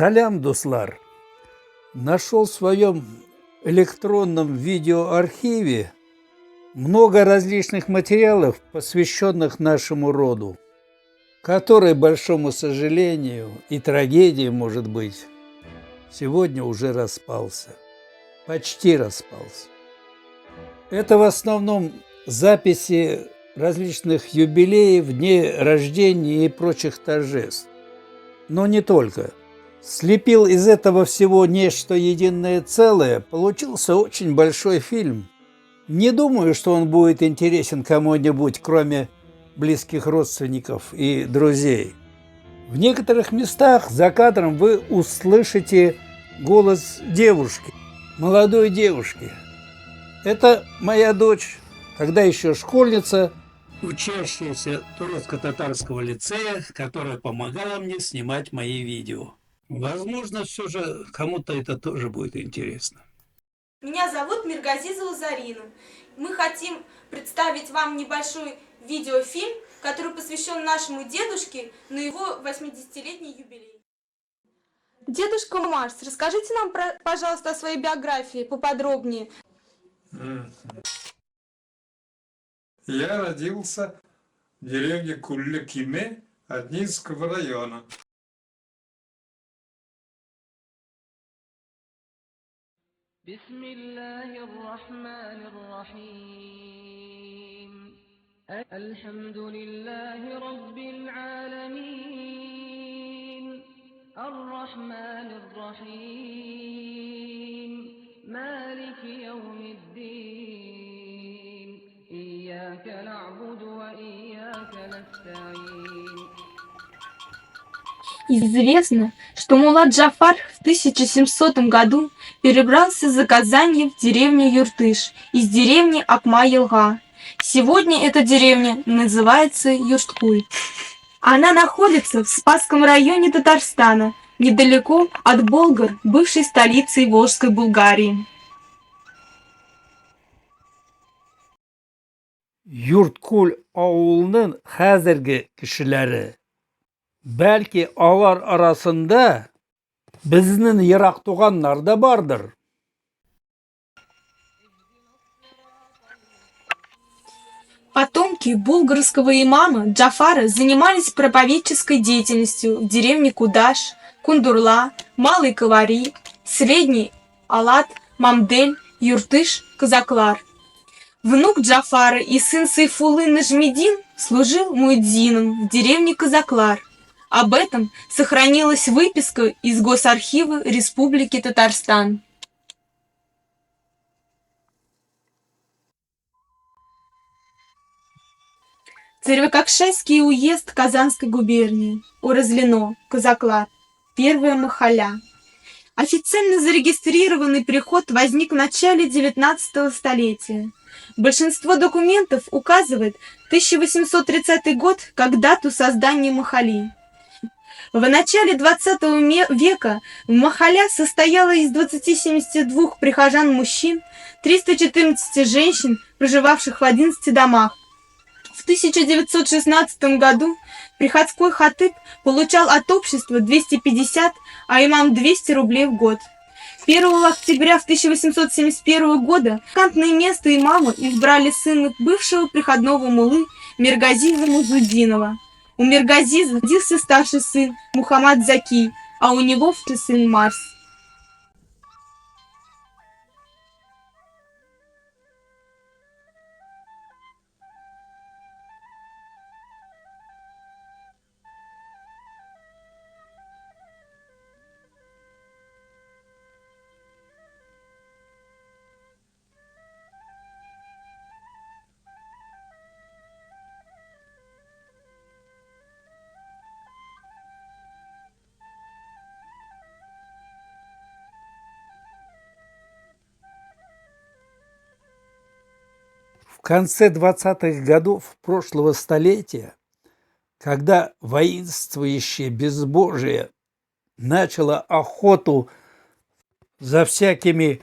Салям, дуслар! Нашел в своем электронном видеоархиве много различных материалов, посвященных нашему роду, который, к большому сожалению и трагедии, может быть, сегодня уже распался. Почти распался. Это в основном записи различных юбилеев, дней рождения и прочих торжеств. Но не только. Слепил из этого всего нечто единое целое, получился очень большой фильм. Не думаю, что он будет интересен кому-нибудь, кроме близких родственников и друзей. В некоторых местах за кадром вы услышите голос девушки, молодой девушки. Это моя дочь, тогда еще школьница, учащаяся турецко-татарского лицея, которая помогала мне снимать мои видео. Возможно, все же кому-то это тоже будет интересно. Меня зовут Миргазизова Зарина. Мы хотим представить вам небольшой видеофильм, который посвящен нашему дедушке на его 80-летний юбилей. Дедушка Марс, расскажите нам, пожалуйста, о своей биографии поподробнее. Я родился в деревне Кулле-Киме Однинского района. بسم الله الرحمن الرحيم الحمد لله رب العالمين الرحمن الرحيم مالك يوم الدين إياك نعبد وإياك نستعين. Известно, что Мулла Джафар в 1700 году перебрался за Казанью в деревню Юртыш из деревни Акма-Елга. Сегодня эта деревня называется Юрткуль. Она находится в Спасском районе Татарстана, недалеко от Болгар, бывшей столицы Волжской Булгарии. Юрткуль ауылының хәзерге кешеләре. Бәлки алар арасында безнең ерак туганнар да бардыр. Потомки булгарского имама Джафара занимались проповедческой деятельностью в деревне Кудаш, Кундурла, Малый Кавари, Средний Алат, Мамдель, Юртыш, Казаклар. Внук Джафара и сын Сайфуллы Нажмидин служил муэдзином в деревне Казаклар. Об этом сохранилась выписка из Госархива Республики Татарстан. Царьво-Кокшайский уезд Казанской губернии, Уразлино, Казаклар, первая махаля. Официально зарегистрированный приход возник в начале 19 столетия. Большинство документов указывает 1830 год как дату создания махали. В начале 20 века махаля состояла из 72 прихожан-мужчин, 314 женщин, проживавших в 11 домах. В 1916 году приходской хатыб получал от общества 250, а имам 200 рублей в год. 1 октября 1871 года вакантное место имама избрали сына бывшего приходного муллы Миргазиза Музудинова. У Миргазиза родился старший сын Мухаммад Заки, а у него второй сын Марс. В конце 20-х годов прошлого столетия, когда воинствующее безбожие начало охоту за всякими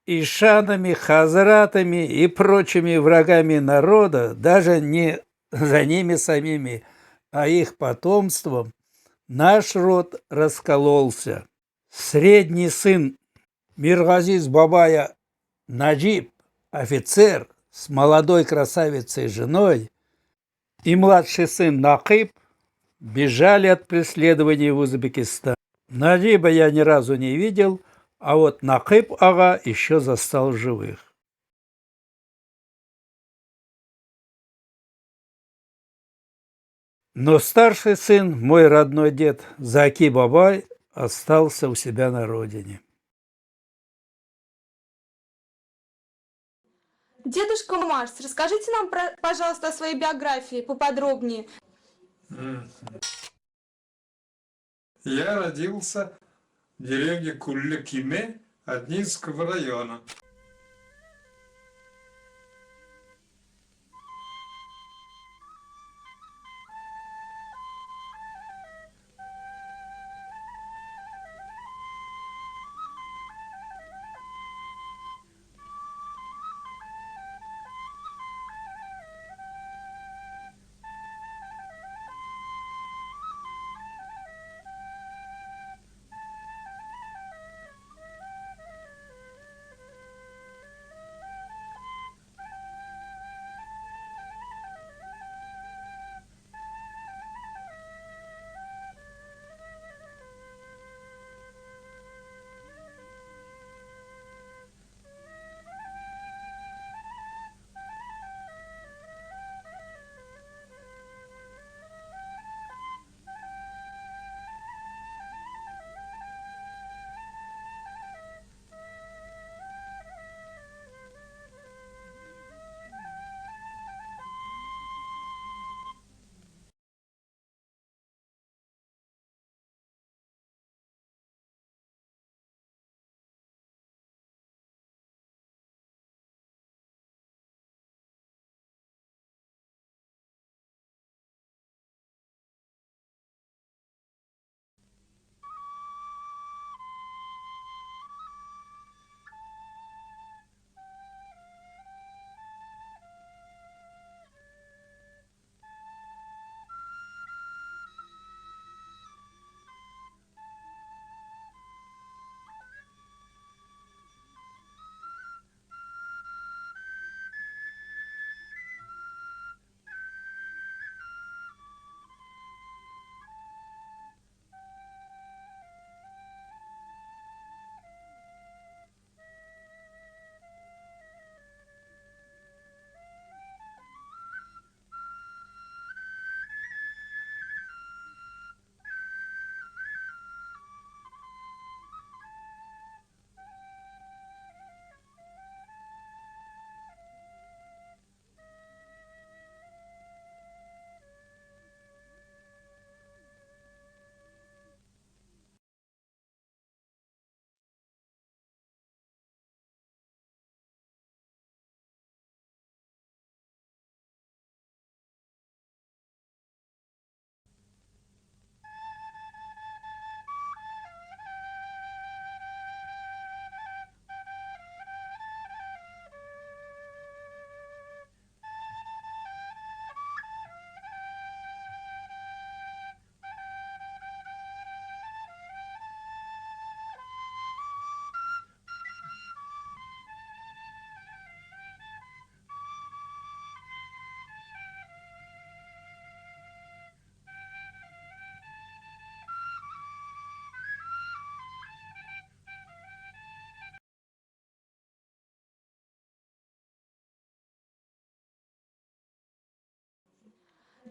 ишанами, хазратами и прочими врагами народа, даже не за ними самими, а их потомством, наш род раскололся. Средний сын Миргазиз Бабая Наджиб, офицер с молодой красавицей женой, и младший сын Накиб бежали от преследования в Узбекистан. Наджиба я ни разу не видел, а вот Накиб ага еще застал живых. Но старший сын, мой родной дед Заки Бабай, остался у себя на родине. Дедушка Марс, расскажите нам, пожалуйста, о своей биографии поподробнее. Я родился в деревне Кулле-Киме Однинского района.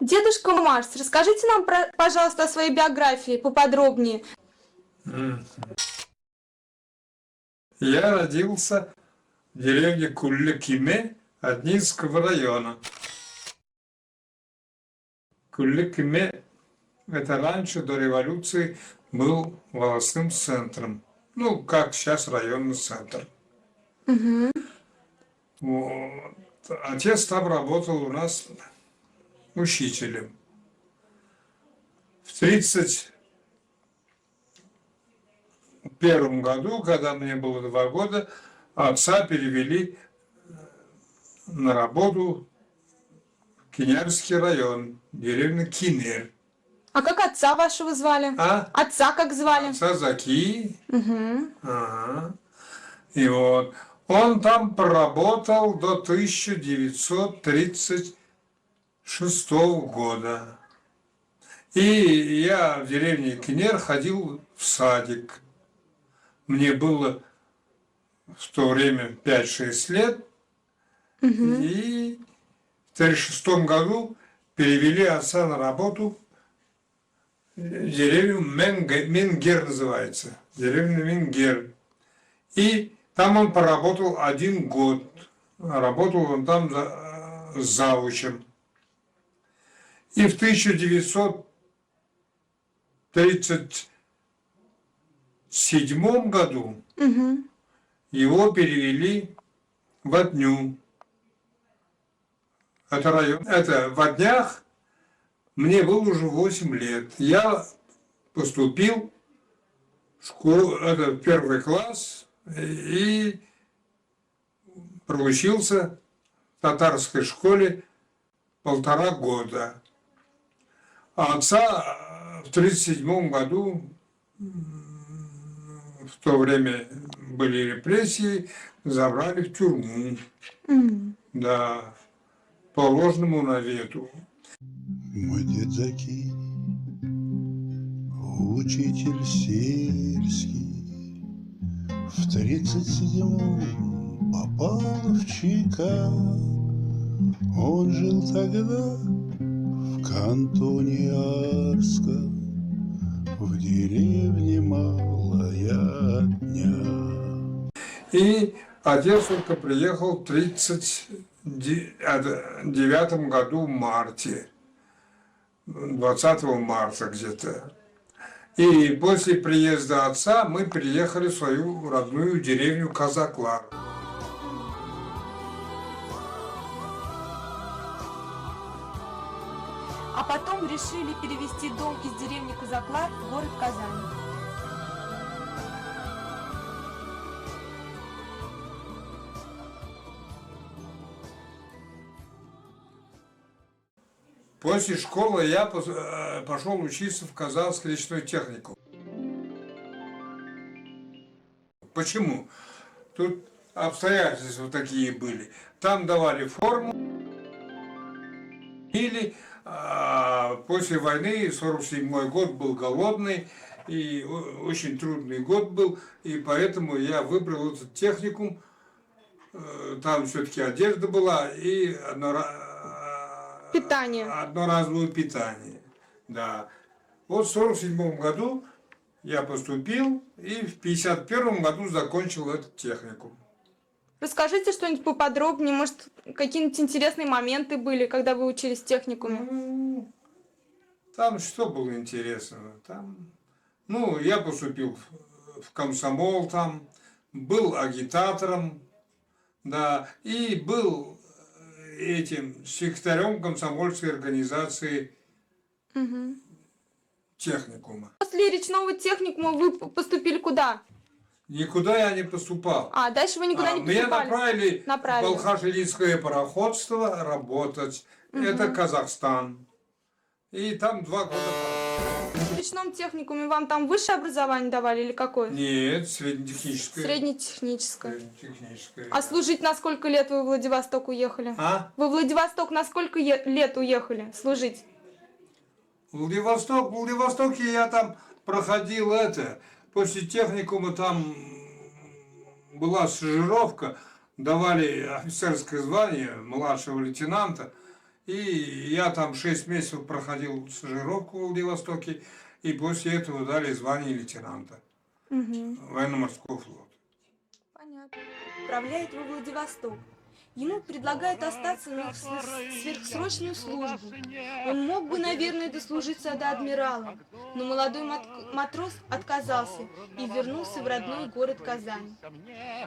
Дедушка Марс, расскажите нам, пожалуйста, о своей биографии поподробнее. Я родился в деревне Кулле-Киме Однинского района. Кулле-Киме – это раньше, до революции, был волостным центром. Ну, как сейчас районный центр. Вот. Отец там работал у нас учителем. В 1931 году, когда мне было 2 года, отца перевели на работу в Кинярский район, деревня Кинер. А как отца вашего звали? А? Отца как звали? Сазаки. Угу. Ага. И вот он там проработал до 1936 года. И я в деревне Кенер ходил в садик. Мне было в то время 5-6 лет. И в 1936 году перевели отца на работу в деревню Менгер называется. Деревня Менгер. И там он поработал 1 год. Работал он там завучем. И в 1937 году его перевели в Отню. Это район. Это в Отнях. Мне было уже 8 лет. Я поступил в школу, это в 1 класс, и проучился в татарской школе 1,5 года. А отца в 1937 году, в то время были репрессии, забрали в тюрьму. Да, по ложному навету. Мой дед Заки, учитель сельский, в 37-м попал в ЧК. Он жил тогда в кантоне Арском, в деревне Малая Отня. И отец только приехал в 1939 году в марте, 20 марта где-то. И после приезда отца мы приехали в свою родную деревню Казаклар. А потом решили перевести дом из деревни Казаклар в город Казань. После школы я пошел учиться в Казанский лесной техникум. Почему? Тут обстоятельства такие были. Там давали форму. Или после войны, 1947 год был голодный, и очень трудный год был, и поэтому я выбрал этот техникум. Там все-таки одежда была и одноразовое питание. Да. Вот в 1947 году я поступил и в 1951 году закончил этот техникум. Расскажите что-нибудь поподробнее, может, какие-нибудь интересные моменты были, когда вы учились в техникуме? Ну, там что было интересного? Там, я поступил в комсомол, там был агитатором, да, и был этим секретарем комсомольской организации техникума. После речного техникума вы поступили куда? Никуда я не поступал. А, дальше вы никуда не поступали? Меня направили в Балхаш-Илийское пароходство работать. Это Казахстан. И там 2 года. В речном техникуме вам там высшее образование давали или какое? Нет, среднетехническое. Среднетехническое. Среднетехническое. А служить на сколько лет вы в Владивосток уехали? А? Вы в Владивосток на сколько лет уехали служить? В Владивостоке я там проходил после техникума там была стажировка, давали офицерское звание младшего лейтенанта, и я там 6 месяцев проходил стажировку в Владивостоке, и после этого дали звание лейтенанта военно-морского флота. Понятно. Отправляет во Владивосток. Ему предлагают остаться на сверхсрочную службу. Он мог бы, наверное, дослужиться до адмирала, но молодой матрос отказался и вернулся в родной город Казань.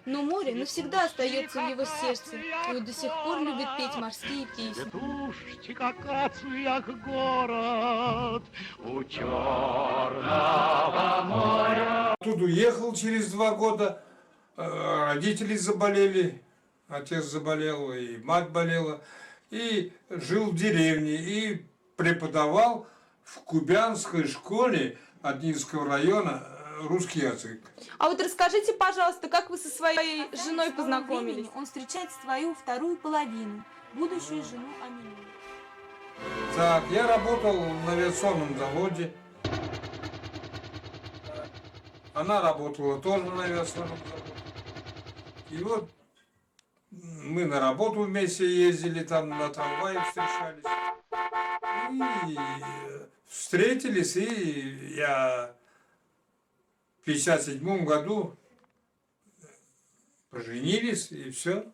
Но море навсегда остается в его сердце, и он до сих пор любит петь морские песни. Слушайте, как Ацуях город у Черного моря. Тут уехал через 2 года, родители заболели. Отец заболел, и мать болела, и жил в деревне, и преподавал в в кубянской школе Аднинского района русский язык. А вот расскажите, пожалуйста, как вы со своей женой познакомились? Он встречает свою вторую половину, будущую жену Амину. Так, я работал на авиационном заводе. Она работала тоже на авиационном заводе. И вот мы на работу вместе ездили, там на трамвае встречались. И встретились, и я в 1957 году поженились, и все.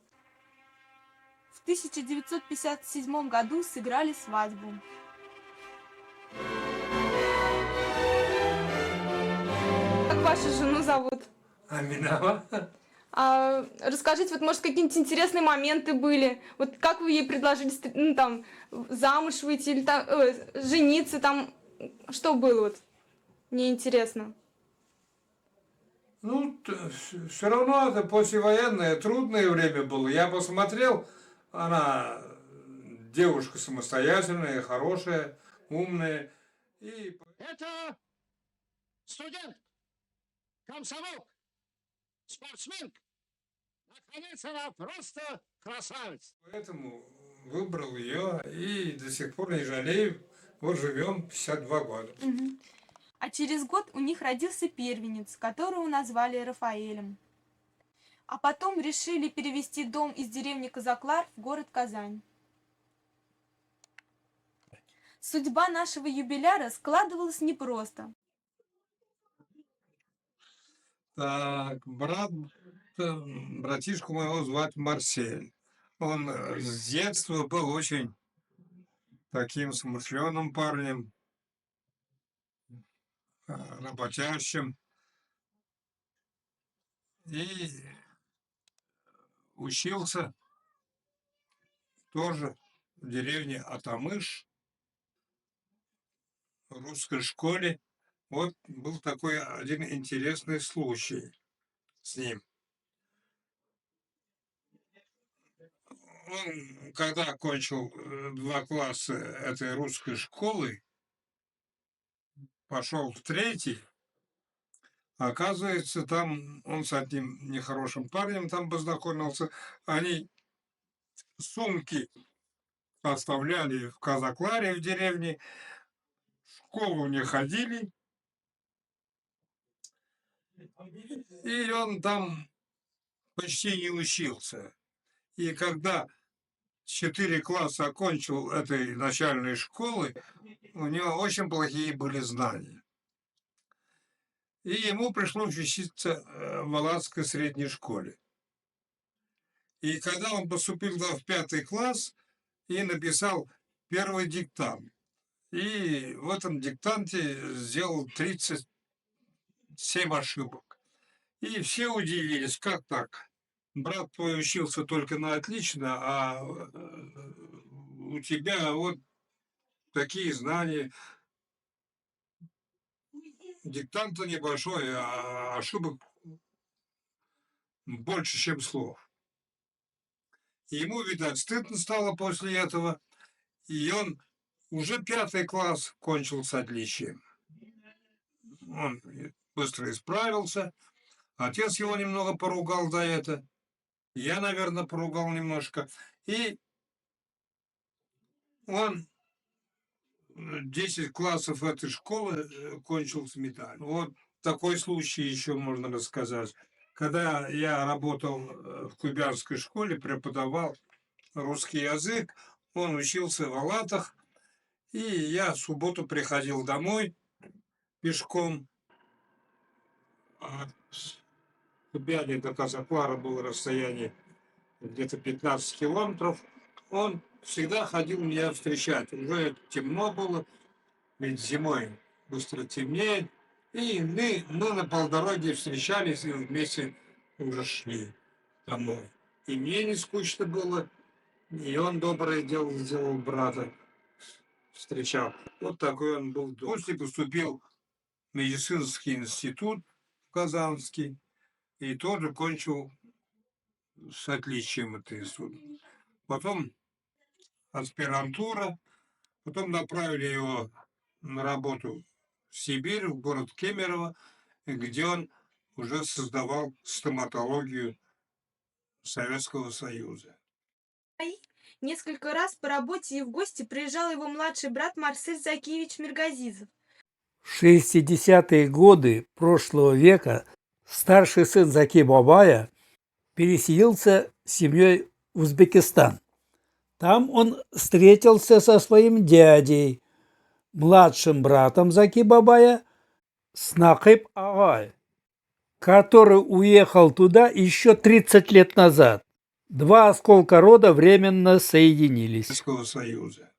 В 1957 году сыграли свадьбу. Как вашу жену зовут? Аминова. А расскажите, вот, может, какие-нибудь интересные моменты были? Вот как вы ей предложили, ну, там, замуж выйти или там, жениться, там, что было вот? Мне интересно. Ну, все равно это послевоенное, трудное время было. Я посмотрел, она девушка самостоятельная, хорошая, умная. И Это студент, комсомол, спортсменка. Наконец, она просто красавица. поэтому выбрал ее и до сих пор не жалею. Вот живем 52 года. А через год у них родился первенец, которого назвали Рафаэлем. А потом решили перевести дом из деревни Казаклар в город Казань. Судьба нашего юбиляра складывалась непросто. Так, братишку моего звать Марсель. Он с детства был очень таким смышленым парнем, работящим. И учился тоже в деревне Атамыш, в русской школе. Вот был такой один интересный случай с ним. Он, когда окончил 2 класса этой русской школы, пошел в 3-й, оказывается, там он с одним нехорошим парнем там познакомился. Они сумки оставляли в Казакларе, в деревне, в школу не ходили. И он там почти не учился. И когда 4 класса окончил этой начальной школы, у него очень плохие были знания. И ему пришлось учиться в Алатской средней школе. И когда он поступил в 5 класс и написал первый диктант, и в этом диктанте сделал 37 ошибок. И все удивились, как так? Брат твой учился только на отлично, а у тебя вот такие знания. Диктант-то небольшой, а ошибок больше, чем слов. И ему, видать, стыдно стало после этого, и он уже 5 класс кончил с отличием. Он быстро исправился. Отец его немного поругал за это. Я, наверное, поругал немножко. И он 10 классов этой школы кончил с медалью. Вот такой случай еще можно рассказать. Когда я работал в кубянской школе, преподавал русский язык, он учился в Алатах, и я в субботу приходил домой пешком. От Кубяни до Казаклара было расстояние где-то 15 километров. Он всегда ходил меня встречать. Уже темно было, ведь зимой быстро темнеет. И мы на полдороге встречались и вместе уже шли домой. И мне не скучно было, и он доброе дело сделал, брата встречал. Вот такой он был. После поступил в медицинский институт в Казанский и тоже кончил с отличием этот институт. Потом аспирантура, потом направили его на работу в Сибирь, в город Кемерово, где он уже создавал стоматологию Советского Союза. Несколько раз по работе и в гости приезжал его младший брат Марсель Закиевич Миргазизов. В 60-е годы прошлого века старший сын Заки Бабая переселился с семьей в Узбекистан. Там он встретился со своим дядей, младшим братом Заки Бабая, Снакиб Агай, который уехал туда еще 30 лет назад. Два осколка рода временно соединились. Советского Союза.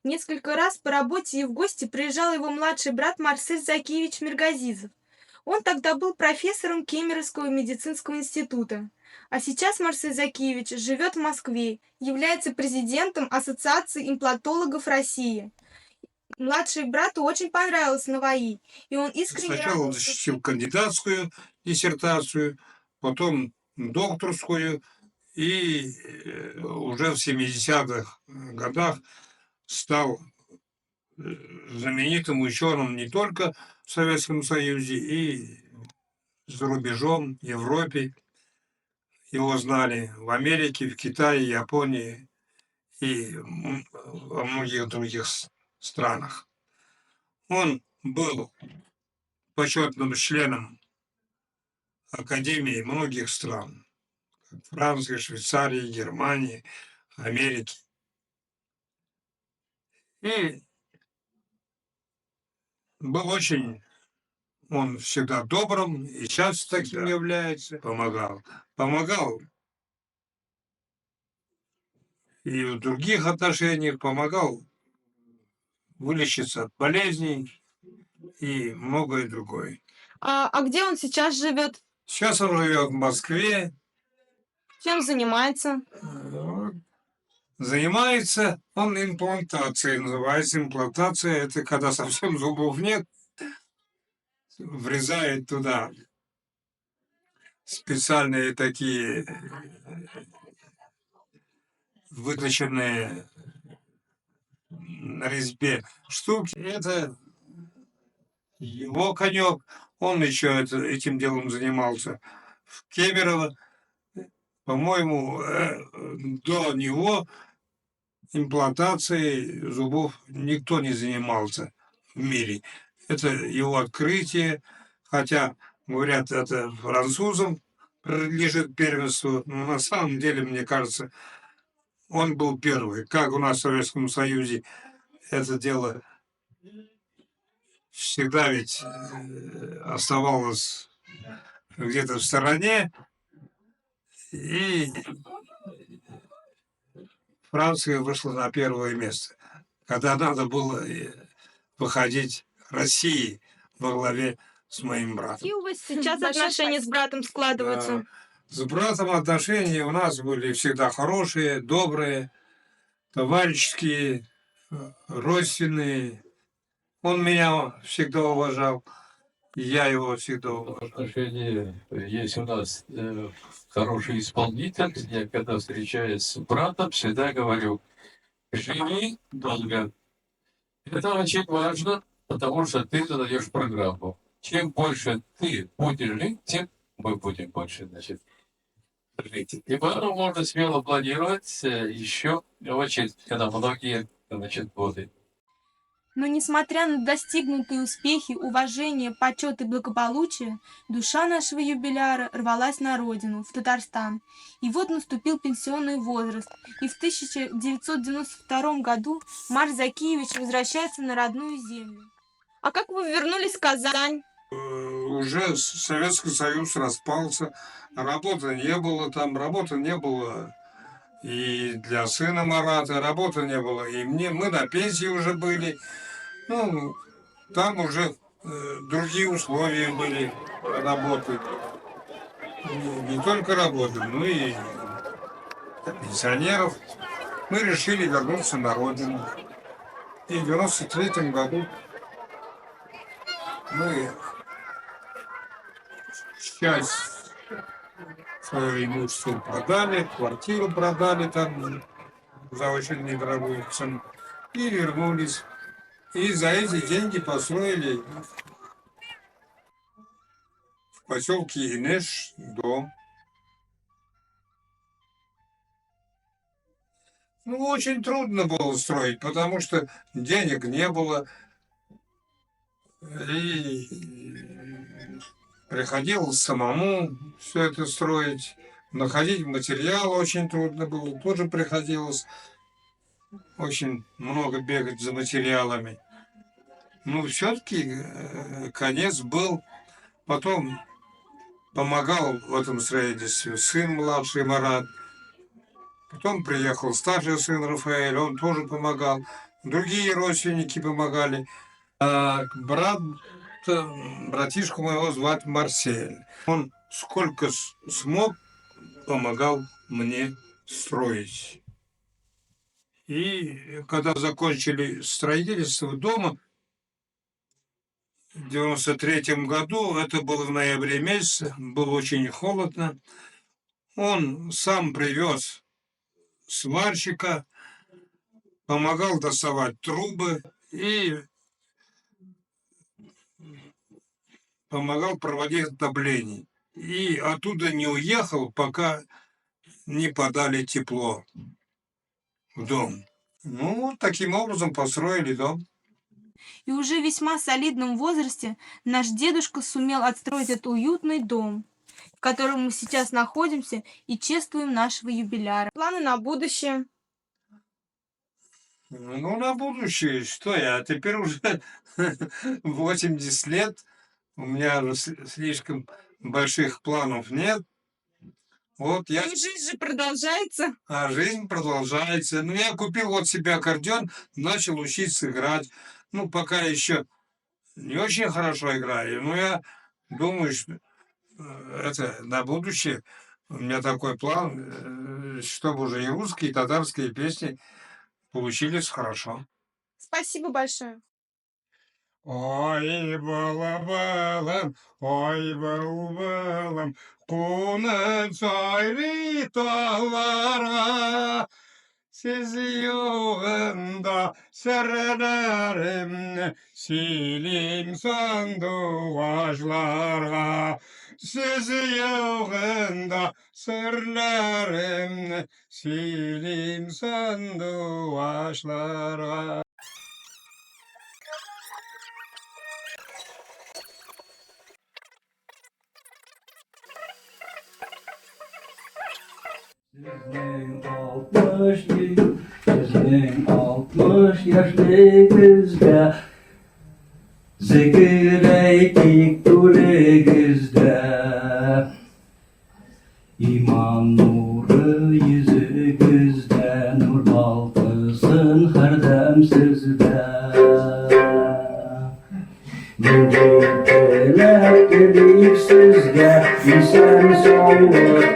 Несколько раз по работе и в гости приезжал его младший брат Марсель Закиевич Миргазизов. Он тогда был профессором Кемеровского медицинского института. А сейчас Марсель Закиевич живет в Москве, является президентом Ассоциации имплантологов России. Младшему брату очень понравилось НВИ, и он искренне Сначала он радовался. защитил кандидатскую диссертацию, потом докторскую, и уже в 70-х годах стал знаменитым ученым не только в Советском Союзе, и за рубежом, в Европе. Его знали в Америке, в Китае, Японии и во многих других странах. Он был почетным членом Академии многих стран. Франции, Швейцарии, Германии, Америки. И был очень, он всегда добрым, и сейчас таким является, помогал. Помогал и в других отношениях, помогал вылечиться от болезней и многое другое. А где он сейчас живет? Сейчас он живет в Москве, Чем занимается? занимается он имплантацией, называется имплантация, это когда совсем зубов нет, врезает туда специальные такие выточенные на резьбе штуки. Это его конек. Он еще этим делом занимался в Кемерово. По-моему, до него имплантацией зубов никто не занимался в мире. Это его открытие, хотя, говорят, это французам принадлежит первенству, но на самом деле, мне кажется, он был первый. Как у нас в Советском Союзе это дело всегда ведь оставалось где-то в стороне, и Франция вышла на первое место, когда надо было выходить России во главе с моим братом. Какие у вас сейчас отношения с братом складываются? С братом отношения у нас были всегда хорошие, добрые, товарищеские, родственные. Он меня всегда уважал, и я его всегда уважал. Отношения есть у нас хороший исполнитель. Я когда встречаюсь с братом, всегда говорю: живи долго. Это очень важно, потому что ты задаешь программу. Чем больше ты будешь жить, тем мы будем больше, значит, жить. И поэтому можно смело планировать еще очень, когда многие, значит, годы. Но несмотря на достигнутые успехи, уважение, почет и благополучие, душа нашего юбиляра рвалась на родину, в Татарстан. И вот наступил пенсионный возраст, и в 1992 году Марс Закиевич возвращается на родную землю. А как вы вернулись в Казань? Уже Советский Союз распался, работы не было и для сына Марата, работы не было, и мы на пенсии уже были. Ну, там уже другие условия были работы. Не только работы, но и пенсионеров. Мы решили вернуться на родину. И в 93 году мы часть своего имущества продали, квартиру продали там за очень недорогую цену и вернулись И за эти деньги построили в поселке Инеш дом. Ну, очень трудно было строить, потому что денег не было. И приходилось самому все это строить. Находить материал очень трудно было. Тоже приходилось очень много бегать за материалами. Ну, все-таки конец был. Потом помогал в этом строительстве сын младший Марат. Потом приехал старший сын Рафаэль, он тоже помогал. Другие родственники помогали. А братишку моего звать Марсель. Он сколько смог, помогал мне строить. И когда закончили строительство дома, в 93-м году, это было в ноябре месяце, было очень холодно, он сам привез сварщика, помогал доставать трубы и помогал проводить отопление. И оттуда не уехал, пока не подали тепло в дом. Ну, таким образом построили дом. И уже в весьма солидном возрасте наш дедушка сумел отстроить этот уютный дом, в котором мы сейчас находимся и чествуем нашего юбиляра. Планы на будущее. Ну, на будущее, что я, теперь уже 80 лет, у меня уже слишком больших планов нет. Вот я... Но жизнь же продолжается. А жизнь продолжается. Ну, я купил вот себе аккордеон, начал учиться играть. Ну, пока еще не очень хорошо играю, но я думаю, что это на будущее у меня такой план, чтобы уже и русские, и татарские песни получились хорошо. Спасибо большое. Ой, было, ой, было, куныз айры тağlara, siz yolunda sırlarım, silim sandık ağaçlara. Siz yolunda sırlarım, silim sandık ağaçlara. Sizin 60 yaşlı kızda zikireytik duregizde İman nuru yüzü gözde nur balkısın her dem sizde Dilek dedik sizge İnsan soğuk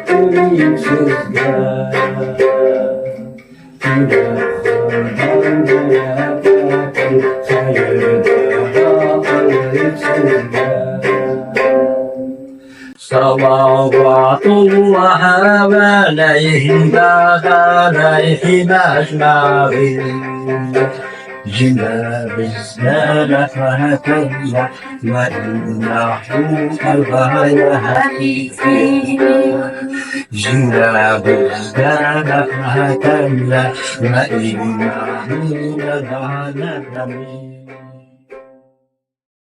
dedik sizge Salavatullah aleyhi ve aleyhi mecmaîn Cine bizlere fehekelle ve innahu elbâye Cine bizlere fehekelle ve innahu elbâye